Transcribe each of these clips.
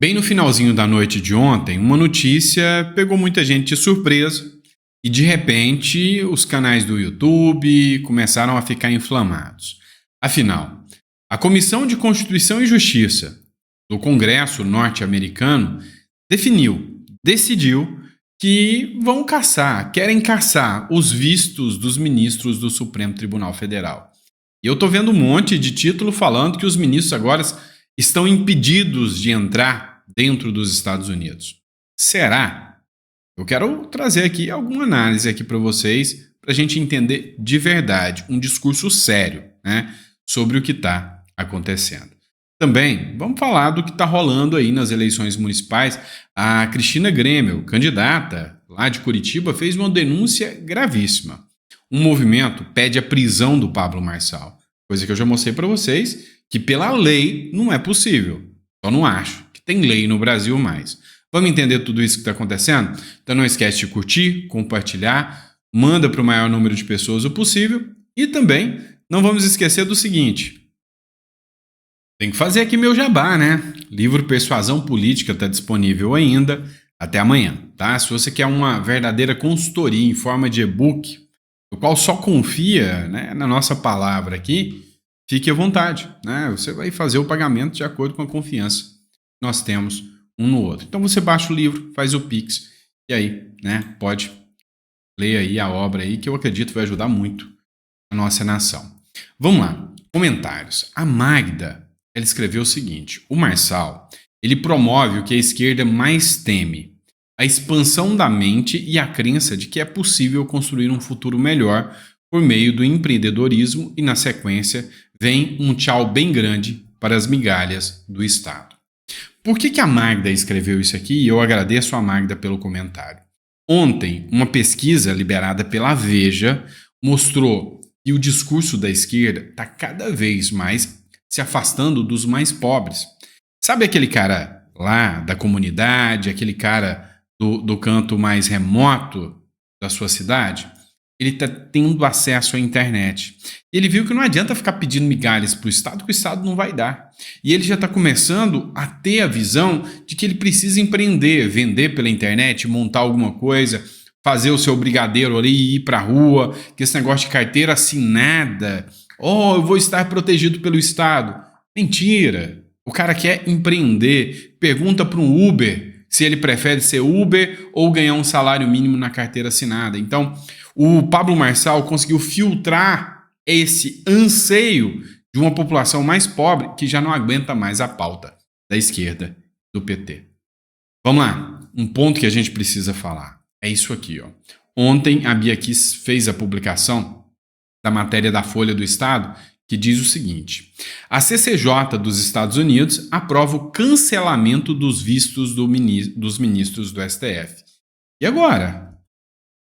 Bem no finalzinho da noite de ontem, uma notícia pegou muita gente de surpresa e, de repente, os canais do YouTube começaram a ficar inflamados. Afinal, a Comissão de Constituição e Justiça do Congresso norte-americano decidiu que querem caçar os vistos dos ministros do Supremo Tribunal Federal. E eu tô vendo um monte de título falando que os ministros agora estão impedidos de entrar dentro dos Estados Unidos. Será? Eu quero trazer aqui alguma análise aqui para vocês, para a gente entender de verdade, um discurso sério, né, sobre o que está acontecendo. Também vamos falar do que está rolando aí nas eleições municipais. A Cristina Grêmio, candidata lá de Curitiba, fez uma denúncia gravíssima. Um movimento pede a prisão do Pablo Marçal, coisa que eu já mostrei para vocês, que pela lei não é possível. Só não acho que tem lei no Brasil mais. Vamos entender tudo isso que está acontecendo? Então não esquece de curtir, compartilhar, manda para o maior número de pessoas o possível e também não vamos esquecer do seguinte, tem que fazer aqui meu jabá, né? Livro Persuasão Política está disponível ainda até amanhã, tá? Se você quer uma verdadeira consultoria em forma de e-book, o qual só confia, né, na nossa palavra aqui, fique à vontade, né? Você vai fazer o pagamento de acordo com a confiança que nós temos um no outro. Então você baixa o livro, faz o Pix e aí, né, pode ler aí a obra aí que eu acredito vai ajudar muito a nossa nação. Vamos lá, comentários. A Magda, ela escreveu o seguinte: o Marçal, ele promove o que a esquerda mais teme, a expansão da mente e a crença de que é possível construir um futuro melhor por meio do empreendedorismo e, na sequência, vem um tchau bem grande para as migalhas do Estado. Por que a Magda escreveu isso aqui? E eu agradeço a Magda pelo comentário. Ontem, uma pesquisa liberada pela Veja mostrou que o discurso da esquerda está cada vez mais se afastando dos mais pobres. Sabe aquele cara lá da comunidade, aquele cara do canto mais remoto da sua cidade? Ele está tendo acesso à internet. Ele viu que não adianta ficar pedindo migalhas para o Estado, que o Estado não vai dar. E ele já está começando a ter a visão de que ele precisa empreender, vender pela internet, montar alguma coisa, fazer o seu brigadeiro ali e ir para a rua, que esse negócio de carteira assinada, eu vou estar protegido pelo Estado. Mentira! O cara quer empreender, pergunta para um Uber se ele prefere ser Uber ou ganhar um salário mínimo na carteira assinada. Então, o Pablo Marçal conseguiu filtrar esse anseio de uma população mais pobre que já não aguenta mais a pauta da esquerda, do PT. Vamos lá, um ponto que a gente precisa falar é isso aqui, ó. Ontem a Bia Kiss fez a publicação da matéria da Folha do Estado que diz o seguinte: a CCJ dos Estados Unidos aprova o cancelamento dos vistos dos ministros do STF. E agora?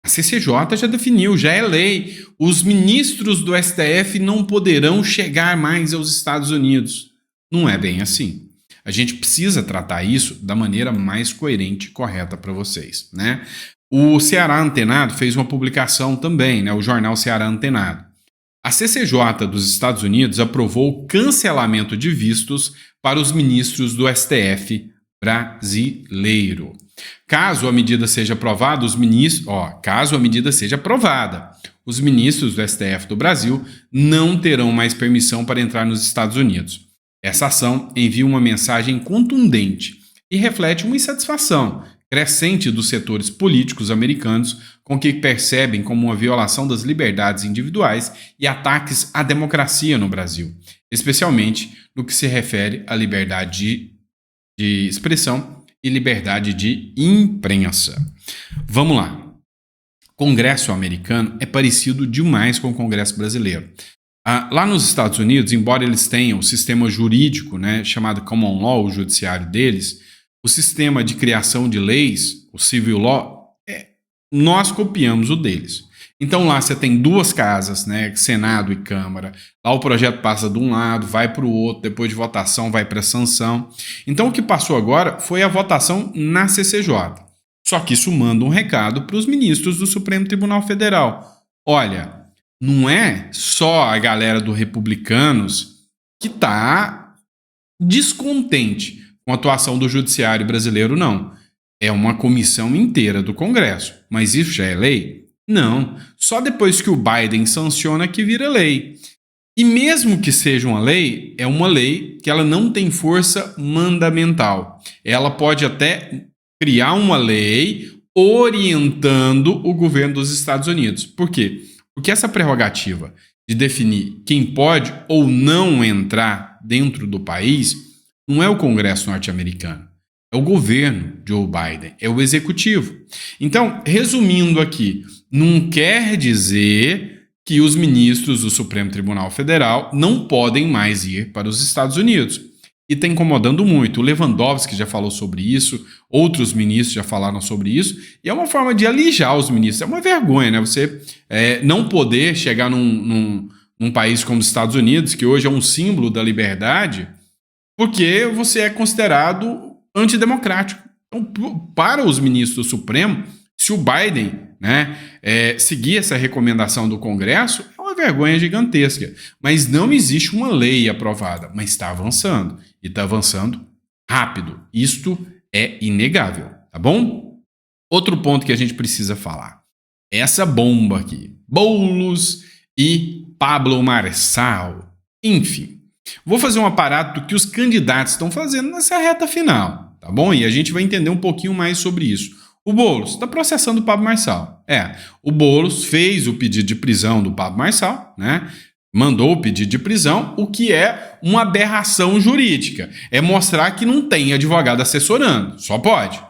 A CCJ já definiu, já é lei. Os ministros do STF não poderão chegar mais aos Estados Unidos. Não é bem assim. A gente precisa tratar isso da maneira mais coerente e correta para vocês, né? O Ceará Antenado fez uma publicação também, né? O jornal Ceará Antenado. A CCJ dos Estados Unidos aprovou o cancelamento de vistos para os ministros do STF brasileiro. Caso a medida seja aprovada, os ministros do STF do Brasil não terão mais permissão para entrar nos Estados Unidos. Essa ação envia uma mensagem contundente e reflete uma insatisfação crescente dos setores políticos americanos com que percebem como uma violação das liberdades individuais e ataques à democracia no Brasil, especialmente no que se refere à liberdade de expressão e liberdade de imprensa. Vamos lá. Congresso americano é parecido demais com o Congresso brasileiro. Lá nos Estados Unidos, embora eles tenham o sistema jurídico, né, chamado Common Law, o judiciário deles, o sistema de criação de leis, o Civil Law, nós copiamos o deles. Então lá você tem duas casas, né, Senado e Câmara. Lá o projeto passa de um lado, vai para o outro, depois de votação vai para a sanção. Então o que passou agora foi a votação na CCJ. Só que isso manda um recado para os ministros do Supremo Tribunal Federal. Olha, não é só a galera do Republicanos que está descontente. com a atuação do judiciário brasileiro, não. É uma comissão inteira do Congresso. Mas isso já é lei? Não. Só depois que o Biden sanciona que vira lei. E mesmo que seja uma lei, é uma lei que ela não tem força mandamental. Ela pode até criar uma lei orientando o governo dos Estados Unidos. Por quê? Porque essa prerrogativa de definir quem pode ou não entrar dentro do país não é o Congresso norte-americano, é o governo Joe Biden, é o executivo. Então, resumindo aqui, não quer dizer que os ministros do Supremo Tribunal Federal não podem mais ir para os Estados Unidos. E está incomodando muito. O Lewandowski já falou sobre isso, outros ministros já falaram sobre isso, e é uma forma de alijar os ministros. É uma vergonha, né? Você não poder chegar num país como os Estados Unidos, que hoje é um símbolo da liberdade, porque você é considerado antidemocrático. Então, para os ministros do Supremo, se o Biden seguir essa recomendação do Congresso, é uma vergonha gigantesca. Mas não existe uma lei aprovada, mas está avançando. E está avançando rápido. Isto é inegável, tá bom? Outro ponto que a gente precisa falar. Essa bomba aqui. Boulos e Pablo Marçal. Enfim, vou fazer um aparato do que os candidatos estão fazendo nessa reta final, tá bom? E a gente vai entender um pouquinho mais sobre isso. O Boulos está processando o Pablo Marçal. O Boulos fez o pedido de prisão do Pablo Marçal, né? Mandou o pedido de prisão, o que é uma aberração jurídica. É mostrar que não tem advogado assessorando. Só pode.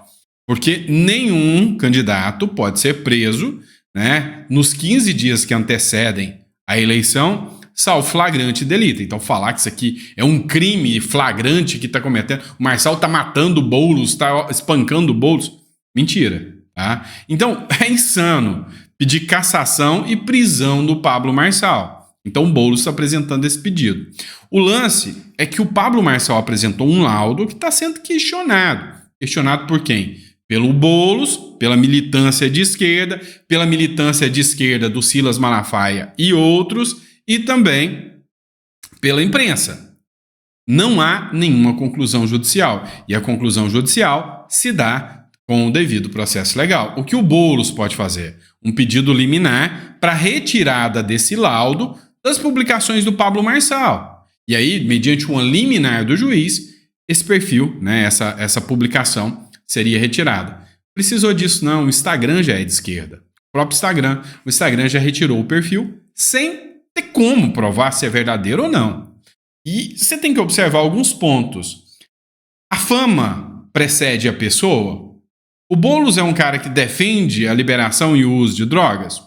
Porque nenhum candidato pode ser preso, né, nos 15 dias que antecedem a eleição, salvo flagrante delito. Então, falar que isso aqui é um crime flagrante que está cometendo, o Marçal está matando o Boulos, está espancando o Boulos. Mentira. Tá? Então, é insano pedir cassação e prisão do Pablo Marçal. Então, o Boulos está apresentando esse pedido. O lance é que o Pablo Marçal apresentou um laudo que está sendo questionado. Questionado por quem? Pelo Boulos, pela militância de esquerda do Silas Malafaia e outros, e também pela imprensa. Não há nenhuma conclusão judicial. E a conclusão judicial se dá com o devido processo legal. O que o Boulos pode fazer? Um pedido liminar para retirada desse laudo das publicações do Pablo Marçal. E aí, mediante uma liminar do juiz, esse perfil, né, essa publicação seria retirada. Precisou disso não, o Instagram já é de esquerda. O próprio Instagram já retirou o perfil sem ter como provar se é verdadeiro ou não. E você tem que observar alguns pontos. A fama precede a pessoa? O Boulos é um cara que defende a liberação e o uso de drogas?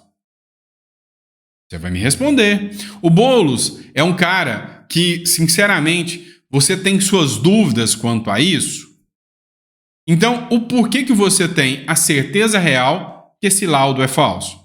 Você vai me responder. O Boulos é um cara que, sinceramente, você tem suas dúvidas quanto a isso? Então, o porquê que você tem a certeza real que esse laudo é falso?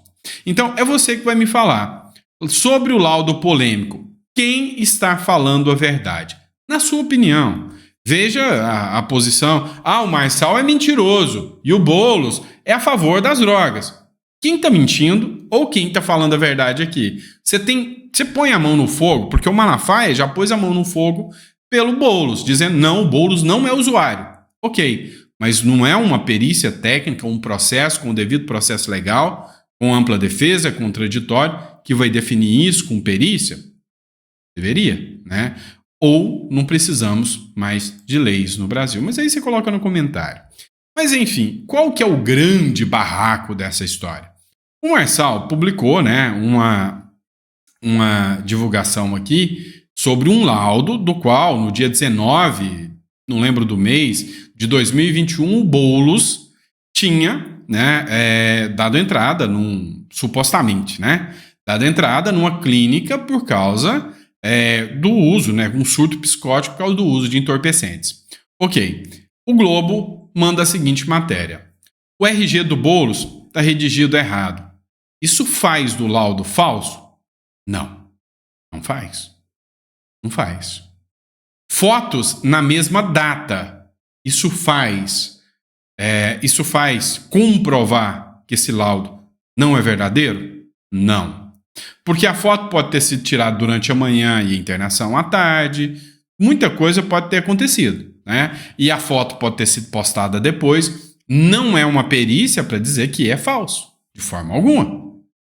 Então, é você que vai me falar sobre o laudo polêmico. Quem está falando a verdade? Na sua opinião. Veja a posição. O Marçal é mentiroso e o Boulos é a favor das drogas. Quem está mentindo ou quem está falando a verdade aqui? Você põe a mão no fogo, porque o Malafaia já pôs a mão no fogo pelo Boulos, dizendo não, o Boulos não é usuário. Ok, mas não é uma perícia técnica, um processo com o devido processo legal, com ampla defesa, contraditório, que vai definir isso com perícia? Deveria, né? Ou não precisamos mais de leis no Brasil. Mas aí você coloca no comentário. Mas enfim, qual que é o grande barraco dessa história? O Marçal publicou, né, uma divulgação aqui sobre um laudo do qual, no dia 19, não lembro do mês, de 2021, o Boulos tinha, né, dado entrada, supostamente, né, dado entrada numa clínica por causa do uso, né, um surto psicótico por causa do uso de entorpecentes. Ok, o Globo manda a seguinte matéria. O RG do Boulos está redigido errado. Isso faz do laudo falso? Não, não faz. Não faz. Fotos na mesma data. Isso faz comprovar que esse laudo não é verdadeiro? Não. Porque a foto pode ter sido tirada durante a manhã e a internação à tarde. Muita coisa pode ter acontecido. né? E a foto pode ter sido postada depois. Não é uma perícia para dizer que é falso, de forma alguma.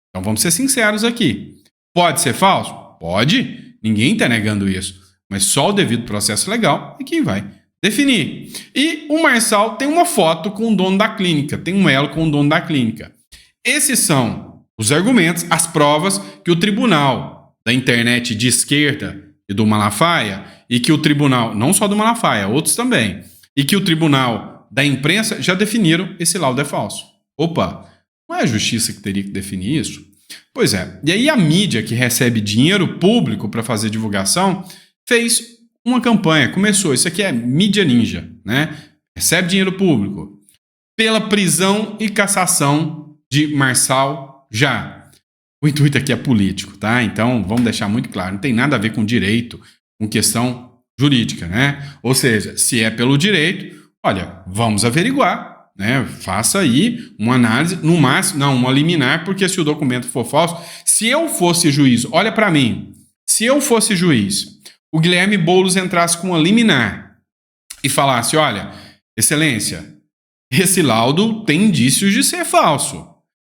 Então vamos ser sinceros aqui. Pode ser falso? Pode. Ninguém está negando isso. Mas só o devido processo legal é quem vai definir. E o Marçal tem uma foto com o dono da clínica, tem um elo com o dono da clínica. Esses são os argumentos, as provas que o tribunal da internet de esquerda e do Malafaia, e que o tribunal, não só do Malafaia, outros também, e que o tribunal da imprensa já definiram esse laudo é falso. Opa, não é a justiça que teria que definir isso? Pois é. E aí a mídia que recebe dinheiro público para fazer divulgação fez uma campanha, começou, isso aqui é mídia ninja, né? Recebe dinheiro público pela prisão e cassação de Marçal já. O intuito aqui é político, tá? Então, vamos deixar muito claro, não tem nada a ver com direito, com questão jurídica, né? Ou seja, se é pelo direito, olha, vamos averiguar, né? Faça aí uma análise, no máximo, não, uma liminar, porque se o documento for falso, se eu fosse juiz, olha para mim, se eu fosse juiz, o Guilherme Boulos entrasse com uma liminar e falasse, olha, excelência, esse laudo tem indícios de ser falso.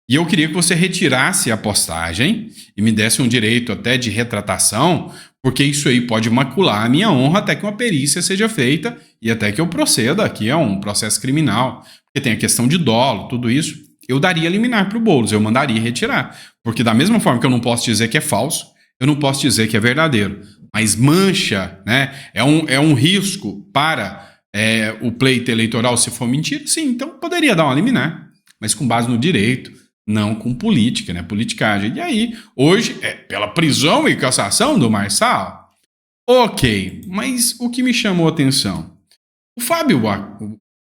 E eu queria que você retirasse a postagem e me desse um direito até de retratação, porque isso aí pode macular a minha honra até que uma perícia seja feita e até que eu proceda, aqui é um processo criminal, porque tem a questão de dolo, tudo isso. Eu daria liminar para o Boulos, eu mandaria retirar. Porque da mesma forma que eu não posso dizer que é falso, eu não posso dizer que é verdadeiro. Mas mancha, né? É um risco para o pleito eleitoral se for mentira? Sim, então poderia dar uma liminar, mas com base no direito, não com política, né? Politicagem. E aí, hoje, pela prisão e cassação do Marçal? Ok, mas o que me chamou a atenção? O Fábio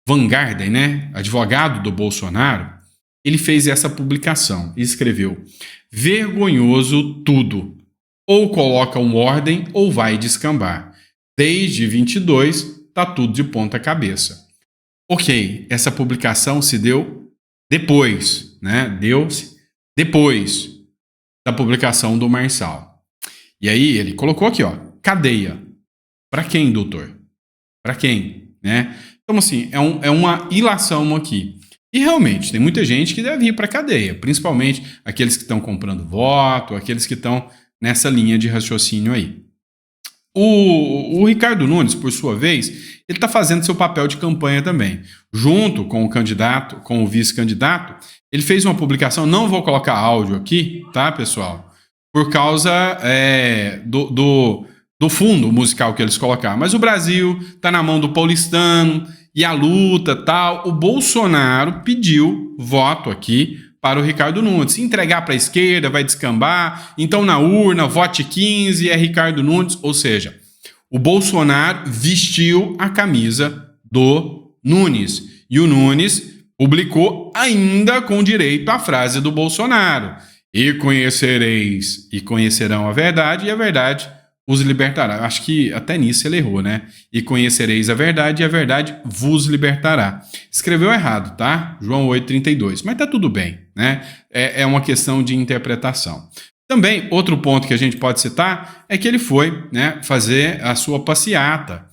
Van Garden, né? Advogado do Bolsonaro, ele fez essa publicação e escreveu: vergonhoso tudo. Ou coloca uma ordem ou vai descambar. Desde 22, tá tudo de ponta cabeça. Ok, essa publicação se deu depois, né? Deu-se depois da publicação do Marçal. E aí ele colocou aqui, ó, cadeia. Para quem, doutor? Para quem, né? Então, assim, é uma ilação aqui. E realmente, tem muita gente que deve ir para cadeia, principalmente aqueles que estão comprando voto, aqueles que estão nessa linha de raciocínio aí. O Ricardo Nunes, por sua vez, ele está fazendo seu papel de campanha também. Junto com o candidato, com o vice-candidato, ele fez uma publicação, não vou colocar áudio aqui, tá, pessoal? Por causa do fundo musical que eles colocaram. Mas o Brasil está na mão do paulistano e a luta tal. O Bolsonaro pediu voto aqui para o Ricardo Nunes. Se entregar para a esquerda, vai descambar. Então, na urna, vote 15, é Ricardo Nunes. Ou seja, o Bolsonaro vestiu a camisa do Nunes. E o Nunes publicou ainda com direito à frase do Bolsonaro. E conhecereis e conhecerão a verdade, e a verdade os libertará. Acho que até nisso ele errou, né? E conhecereis a verdade, e a verdade vos libertará. Escreveu errado, tá? João 8,32. Mas tá tudo bem, né? É uma questão de interpretação. Também, outro ponto que a gente pode citar é que ele foi, né, fazer a sua passeata.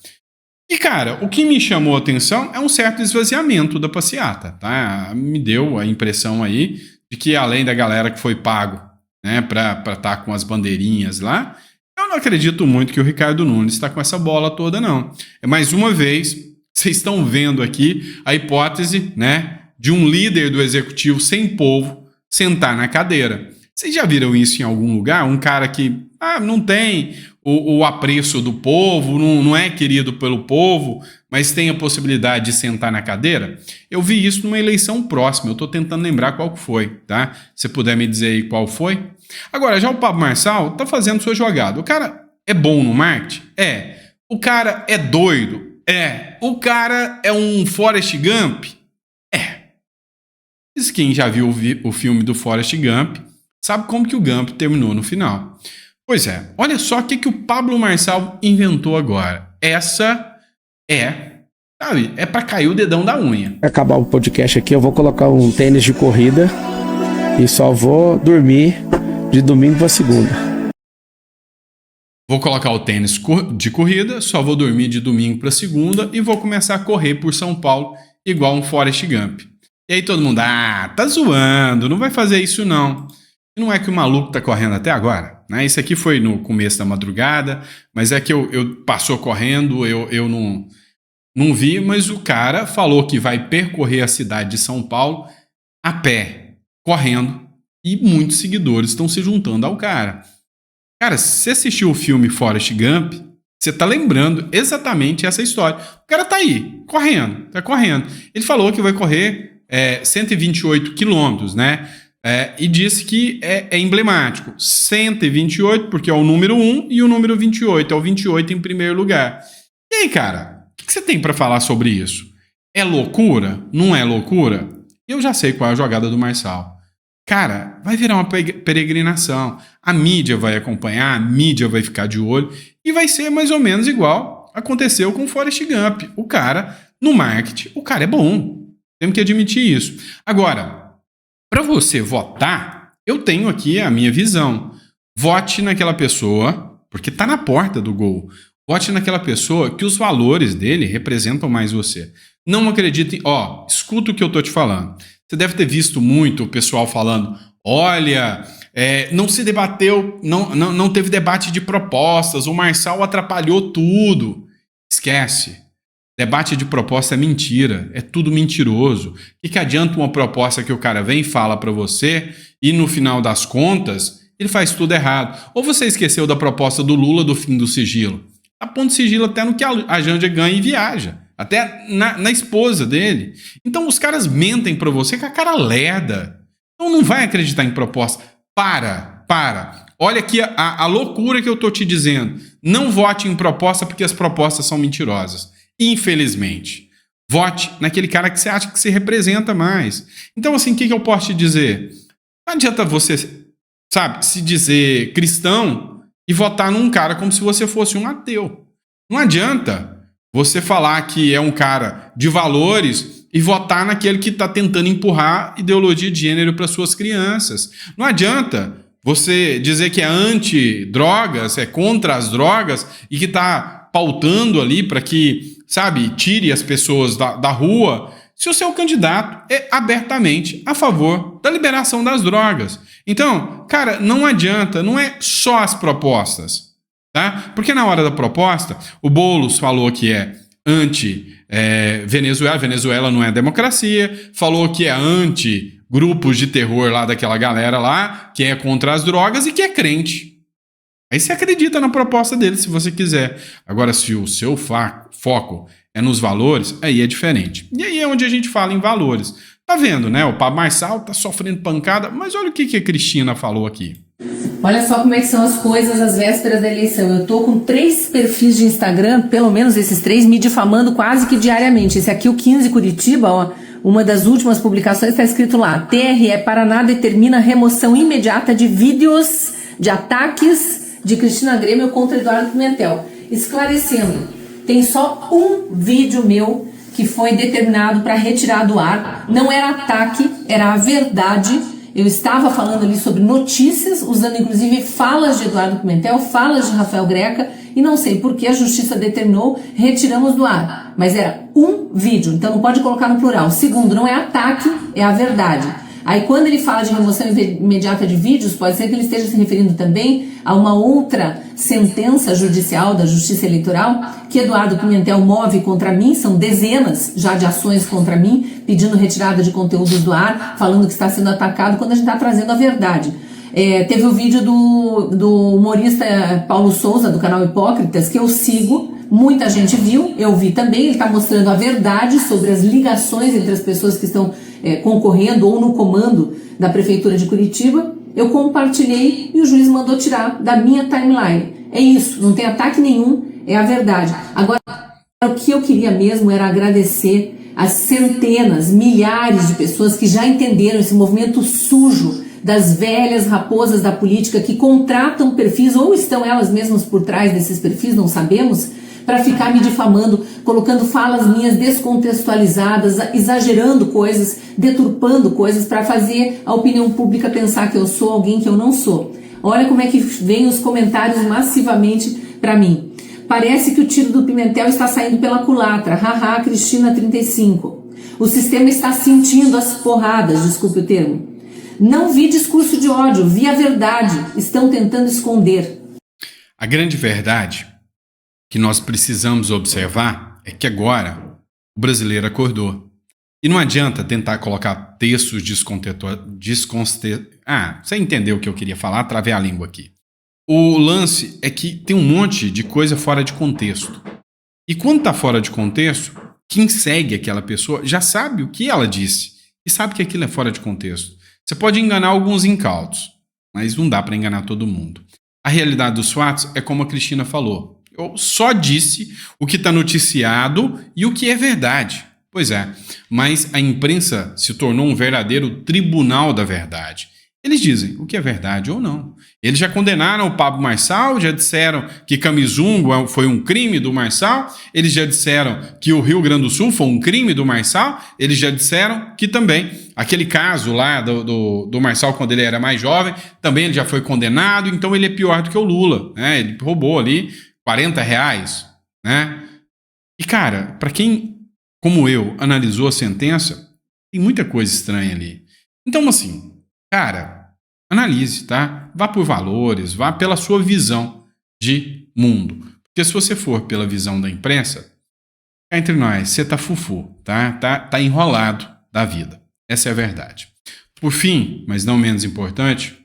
E, cara, o que me chamou a atenção é um certo esvaziamento da passeata, tá? Me deu a impressão aí de que, além da galera que foi pago, né, pra estar com as bandeirinhas lá, eu não acredito muito que o Ricardo Nunes está com essa bola toda, não. Mais uma vez, vocês estão vendo aqui a hipótese, né, de um líder do executivo sem povo sentar na cadeira. Vocês já viram isso em algum lugar? Um cara que não tem o apreço do povo, não é querido pelo povo, mas tem a possibilidade de sentar na cadeira? Eu vi isso numa eleição próxima, eu estou tentando lembrar qual foi, tá? Se puder me dizer aí qual foi. Agora, já o Pablo Marçal está fazendo sua jogada. O cara é bom no marketing? É. O cara é doido? É. O cara é um Forrest Gump? É. Diz quem já viu o filme do Forrest Gump sabe como que o Gump terminou no final. Pois é, olha só o que o Pablo Marçal inventou agora. Essa sabe, é pra cair o dedão da unha. Vai acabar o podcast aqui, eu vou colocar um tênis de corrida e só vou dormir de domingo pra segunda. vou colocar o tênis de corrida, só vou dormir de domingo para segunda e vou começar a correr por São Paulo igual um Forrest Gump. E aí todo mundo, tá zoando, não vai fazer isso não. E não é que o maluco tá correndo até agora, né? Isso aqui foi no começo da madrugada, mas é que eu passou correndo, eu não vi, mas o cara falou que vai percorrer a cidade de São Paulo a pé, correndo, e muitos seguidores estão se juntando ao cara. Cara, se você assistiu o filme Forrest Gump, você tá lembrando exatamente essa história. O cara tá aí, tá correndo. Ele falou que vai correr 128 quilômetros, né? E disse que é emblemático. 128 porque é o número 1 e o número 28. É o 28 em primeiro lugar. E aí, cara, o que você tem para falar sobre isso? É loucura? Não é loucura? Eu já sei qual é a jogada do Marçal. Cara, vai virar uma peregrinação. A mídia vai acompanhar, a mídia vai ficar de olho e vai ser mais ou menos igual aconteceu com o Forrest Gump. O cara, no marketing, o cara é bom. Temos que admitir isso. Agora, para você votar, eu tenho aqui a minha visão. Vote naquela pessoa, porque tá na porta do gol. Vote naquela pessoa que os valores dele representam mais você. Não acredite, escuta o que eu tô te falando. Você deve ter visto muito o pessoal falando, olha, não se debateu, não teve debate de propostas, o Marçal atrapalhou tudo. Esquece. Debate de proposta é mentira, é tudo mentiroso. O que adianta uma proposta que o cara vem e fala para você e no final das contas ele faz tudo errado? Ou você esqueceu da proposta do Lula do fim do sigilo? Tá pondo sigilo até no que a Janja ganha e viaja. Até na esposa dele. Então os caras mentem pra você com a cara lerda. Então não vai acreditar em proposta. Para. Olha aqui a loucura que eu tô te dizendo. Não vote em proposta porque as propostas são mentirosas. Infelizmente. Vote naquele cara que você acha que se representa mais. Então assim, o que eu posso te dizer? Não adianta você, se dizer cristão e votar num cara como se você fosse um ateu. Não adianta você falar que é um cara de valores e votar naquele que está tentando empurrar ideologia de gênero para suas crianças. Não adianta você dizer que é anti-drogas, é contra as drogas e que está pautando ali para que, tire as pessoas da rua, se o seu candidato é abertamente a favor da liberação das drogas. Então, cara, não adianta, não é só as propostas. Tá? Porque na hora da proposta, o Boulos falou que é anti-Venezuela, Venezuela não é democracia, falou que é anti-grupos de terror lá daquela galera lá, que é contra as drogas e que é crente. Aí você acredita na proposta dele, se você quiser. Agora, se o seu foco é nos valores, aí é diferente. E aí é onde a gente fala em valores. Tá vendo, né? O Pablo Marçal tá sofrendo pancada, mas olha o que a Cristina falou aqui. Olha só como é que são as coisas às vésperas da eleição. Eu tô com 3 perfis de Instagram, pelo menos esses 3, me difamando quase que diariamente. Esse aqui, o 15 Curitiba, uma das últimas publicações, está escrito lá: TRE Paraná determina remoção imediata de vídeos de ataques de Cristina Grêmio contra Eduardo Pimentel. Esclarecendo, tem só um vídeo meu que foi determinado para retirar do ar. Não era ataque, era a verdade. Eu estava falando ali sobre notícias, usando inclusive falas de Eduardo Pimentel, falas de Rafael Greca, e não sei por que a justiça determinou, retiramos do ar. Mas era um vídeo, então não pode colocar no plural. Segundo, não é ataque, é a verdade. Aí quando ele fala de remoção imediata de vídeos, pode ser que ele esteja se referindo também a uma outra sentença judicial da Justiça Eleitoral que Eduardo Pimentel move contra mim. São dezenas já de ações contra mim, pedindo retirada de conteúdos do ar, falando que está sendo atacado, quando a gente está trazendo a verdade. Teve o vídeo do humorista Paulo Souza, do canal Hipócritas, que eu sigo, muita gente viu, eu vi também. Ele está mostrando a verdade sobre as ligações entre as pessoas que estão concorrendo ou no comando da Prefeitura de Curitiba. Eu compartilhei e o juiz mandou tirar da minha timeline. É isso, não tem ataque nenhum, é a verdade. Agora, o que eu queria mesmo era agradecer as centenas, milhares de pessoas que já entenderam esse movimento sujo das velhas raposas da política que contratam perfis, ou estão elas mesmas por trás desses perfis, não sabemos, para ficar me difamando, colocando falas minhas descontextualizadas, exagerando coisas, deturpando coisas para fazer a opinião pública pensar que eu sou alguém que eu não sou. Olha como é que vem os comentários massivamente para mim. Parece que o tiro do Pimentel está saindo pela culatra. Haha, Cristina 35. O sistema está sentindo as porradas, desculpe o termo. Não vi discurso de ódio, vi a verdade. Estão tentando esconder. A grande verdade que nós precisamos observar é que agora o brasileiro acordou. E não adianta tentar colocar textos você entendeu o que eu queria falar, travei a língua aqui. O lance é que tem um monte de coisa fora de contexto. E quando está fora de contexto, quem segue aquela pessoa já sabe o que ela disse e sabe que aquilo é fora de contexto. Você pode enganar alguns incautos, mas não dá para enganar todo mundo. A realidade dos fatos é como a Cristina falou. Eu só disse o que está noticiado e o que é verdade. Pois é, mas a imprensa se tornou um verdadeiro tribunal da verdade. Eles dizem o que é verdade ou não. Eles já condenaram o Pablo Marçal, já disseram que Camizungo foi um crime do Marçal, eles já disseram que o Rio Grande do Sul foi um crime do Marçal, eles já disseram que também aquele caso lá do Marçal quando ele era mais jovem, também ele já foi condenado, então ele é pior do que o Lula, né? Ele roubou ali R$40, né? E cara, para quem, como eu, analisou a sentença, tem muita coisa estranha ali. Então assim, cara, analise, tá? Vá por valores, vá pela sua visão de mundo. Porque se você for pela visão da imprensa, cá entre nós, você tá fufu, tá? Tá enrolado da vida. Essa é a verdade. Por fim, mas não menos importante,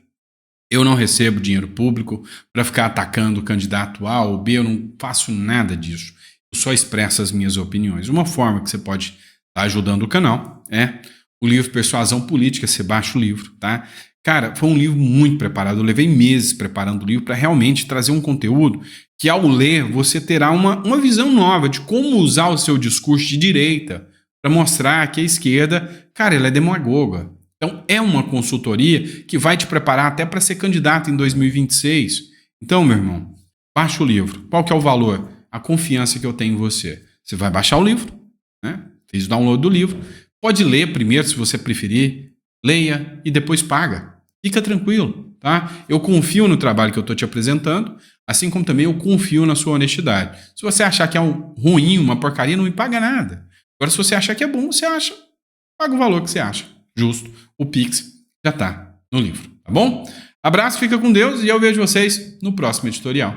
eu não recebo dinheiro público para ficar atacando o candidato A ou B, eu não faço nada disso. Eu só expresso as minhas opiniões. Uma forma que você pode estar ajudando o canal é o livro Persuasão Política, você baixa o livro, tá? Cara, foi um livro muito preparado, eu levei meses preparando o livro para realmente trazer um conteúdo que ao ler você terá uma visão nova de como usar o seu discurso de direita para mostrar que a esquerda, cara, ela é demagoga. Então é uma consultoria que vai te preparar até para ser candidato em 2026. Então, meu irmão, baixa o livro. Qual que é o valor? A confiança que eu tenho em você. Você vai baixar o livro, né? Fez o download do livro. Pode ler primeiro, se você preferir. Leia e depois paga. Fica tranquilo, tá? Eu confio no trabalho que eu estou te apresentando, assim como também eu confio na sua honestidade. Se você achar que é ruim, uma porcaria, não me paga nada. Agora, se você achar que é bom, você acha, paga o valor que você acha justo. O Pix já está no livro, tá bom? Abraço, fica com Deus e eu vejo vocês no próximo editorial.